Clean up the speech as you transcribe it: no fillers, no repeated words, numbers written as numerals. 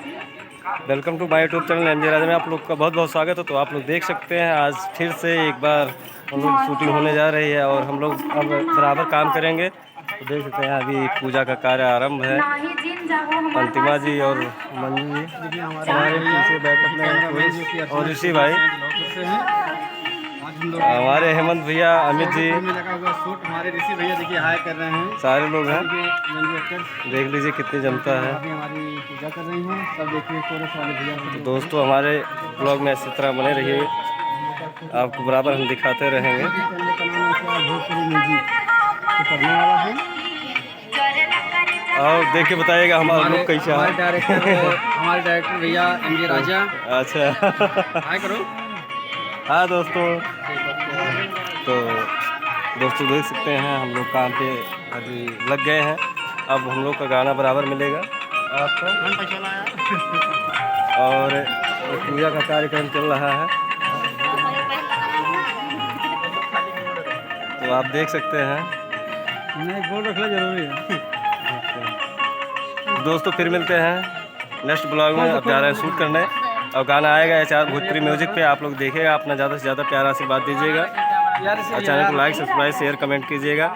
Welcome to my YouTube channel MJ Raja में आप लोग का बहुत बहुत स्वागत है। तो आप लोग देख सकते हैं आज फिर से एक बार हम लोग शूटिंग होने जा रही है और हम लोग अब बराबर काम करेंगे। तो देख सकते हैं अभी पूजा का कार्य आरंभ है। अंतिमा जी और मंजू जी हमारे पीछे बैकअप में और ऋषि भाई, हमारे हेमंत भैया, अमित जी लगा हुआ शूट, हमारे ऋषि भैया देखिए हाय कर रहे हैं। सारे लोग हैं, देख लीजिए कितनी जनता है। अभी हमारी पूजा कर रही हैं सब, देखिए कोरस वाले भैया। तो दोस्तों हमारे ब्लॉग में इसी तरह बने रहिए, आपको बराबर हम दिखाते रहेंगे। करने वाला है और देख के बताइएगा हमारा लोग कैसा है। हमारे डायरेक्टर भैया एमजे राजा। अच्छा हाय करो। हाँ दोस्तों, तो दोस्तों देख सकते हैं हम लोग काम पे अभी लग गए हैं। अब हम लोग का गाना बराबर मिलेगा आपको और पूजा का कार्यक्रम चल रहा है। तो आप देख सकते हैं, नहीं गोल रखना जरूरी है। दोस्तों फिर मिलते हैं नेक्स्ट ब्लॉग में। अब जा रहे हैं शूट करने और गाना आएगा HR भोजपुरी म्यूजिक पे। आप लोग देखिएगा, अपना ज़्यादा से ज़्यादा प्यार आशीर्वाद दीजिएगा और चैनल को लाइक सब्सक्राइब शेयर कमेंट कीजिएगा।